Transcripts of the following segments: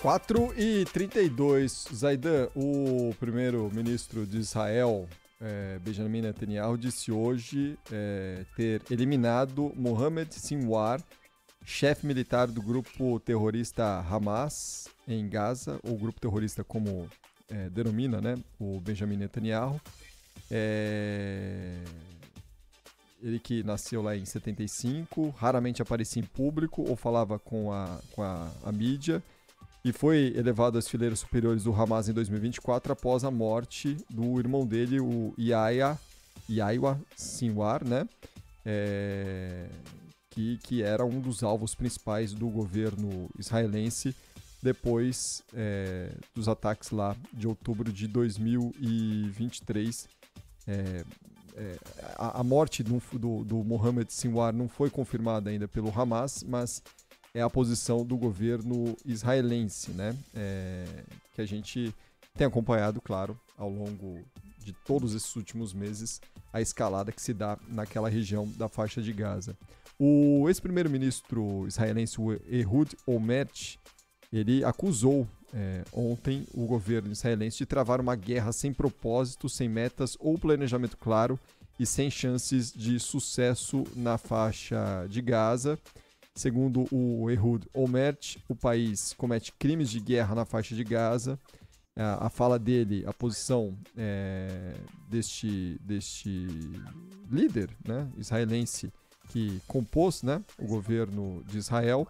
4h32, Zaidan, o primeiro-ministro de Israel, Benjamin Netanyahu, disse hoje ter eliminado Mohamed Sinwar, chefe militar do grupo terrorista Hamas em Gaza, ou grupo terrorista como denomina, né, o Benjamin Netanyahu. Ele que nasceu lá em 75, raramente aparecia em público ou falava com a mídia, e foi elevado às fileiras superiores do Hamas em 2024 após a morte do irmão dele, o Yahya Sinwar, né? Que era um dos alvos principais do governo israelense depois dos ataques lá de outubro de 2023. A morte do Mohamed Sinwar não foi confirmada ainda pelo Hamas, mas é a posição do governo israelense, né? Que a gente tem acompanhado, claro, ao longo de todos esses últimos meses, a escalada que se dá naquela região da faixa de Gaza. O ex-primeiro-ministro israelense Ehud Olmert, ele acusou ontem o governo israelense de travar uma guerra sem propósito, sem metas ou planejamento claro e sem chances de sucesso na faixa de Gaza. Segundo o Ehud Olmert, o país comete crimes de guerra na faixa de Gaza. A fala dele, a posição deste líder, né, israelense que compôs, né, o governo de Israel,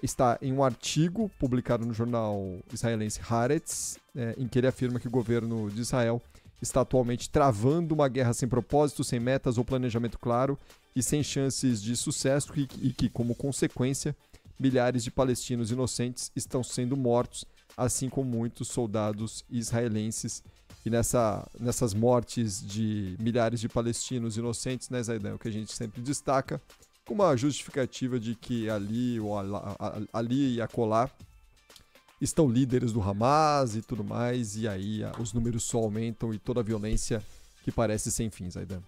está em um artigo publicado no jornal israelense Haaretz, em que ele afirma que o governo de Israel está atualmente travando uma guerra sem propósito, sem metas ou planejamento claro e sem chances de sucesso e que, como consequência, milhares de palestinos inocentes estão sendo mortos, assim como muitos soldados israelenses. E nessas mortes de milhares de palestinos inocentes, né, Zaidan, o que a gente sempre destaca, com uma justificativa de que ali e acolá estão líderes do Hamas e tudo mais, e aí os números só aumentam e toda a violência que parece sem fim, Zaidan.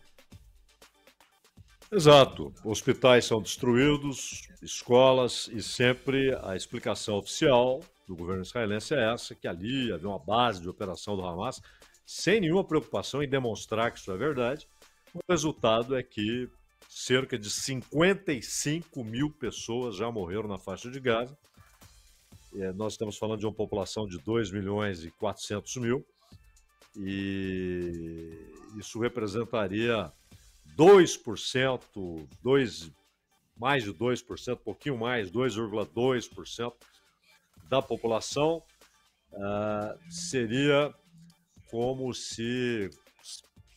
Exato. Hospitais são destruídos, escolas, e sempre a explicação oficial do governo israelense é essa, que ali havia uma base de operação do Hamas, sem nenhuma preocupação em demonstrar que isso é verdade. O resultado é que cerca de 55 mil pessoas já morreram na faixa de Gaza. Nós estamos falando de uma população de 2 milhões e 400 mil, e isso representaria 2%, mais de 2%, pouquinho mais, 2,2% da população. Seria como se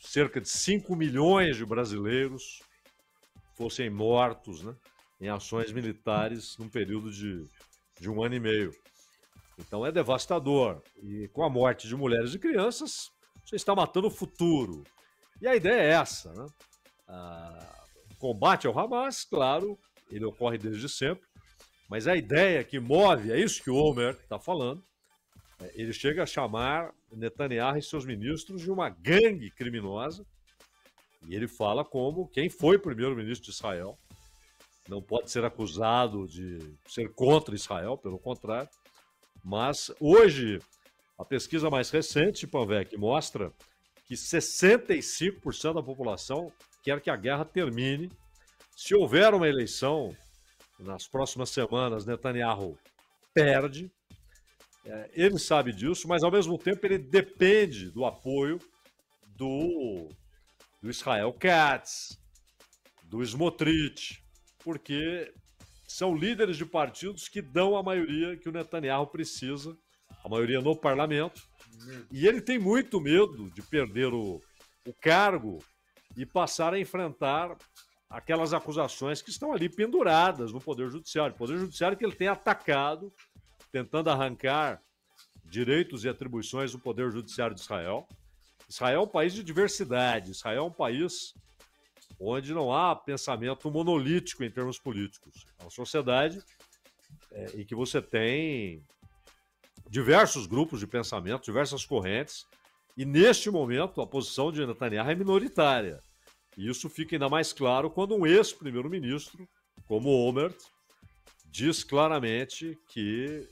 cerca de 5 milhões de brasileiros fossem mortos, né, em ações militares num período de 1 ano e meio. Então é devastador. E com a morte de mulheres e crianças, você está matando o futuro. E a ideia é essa, né? O combate ao Hamas, claro, ele ocorre desde sempre, mas a ideia que move, é isso que o Olmert está falando, ele chega a chamar Netanyahu e seus ministros de uma gangue criminosa, e ele fala como quem foi primeiro-ministro de Israel não pode ser acusado de ser contra Israel, pelo contrário. Mas hoje, a pesquisa mais recente, Panvec, mostra que 65% da população quer que a guerra termine. Se houver uma eleição nas próximas semanas, Netanyahu perde. Ele sabe disso, mas ao mesmo tempo ele depende do apoio do Israel Katz, do Smotrich, porque são líderes de partidos que dão a maioria que o Netanyahu precisa, a maioria no parlamento, e ele tem muito medo de perder o cargo e passar a enfrentar aquelas acusações que estão ali penduradas no Poder Judiciário. O Poder Judiciário que ele tem atacado, tentando arrancar direitos e atribuições do Poder Judiciário de Israel. Israel é um país de diversidade, Israel é um país onde não há pensamento monolítico em termos políticos. É uma sociedade em que você tem diversos grupos de pensamento, diversas correntes, e neste momento a posição de Netanyahu é minoritária. E isso fica ainda mais claro quando um ex-primeiro-ministro, como Olmert, diz claramente que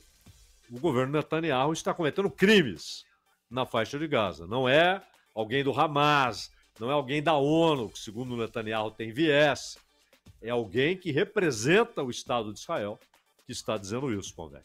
o governo Netanyahu está cometendo crimes na faixa de Gaza. Não é alguém do Hamas, não é alguém da ONU, que segundo o Netanyahu tem viés. É alguém que representa o Estado de Israel que está dizendo isso, Pondé.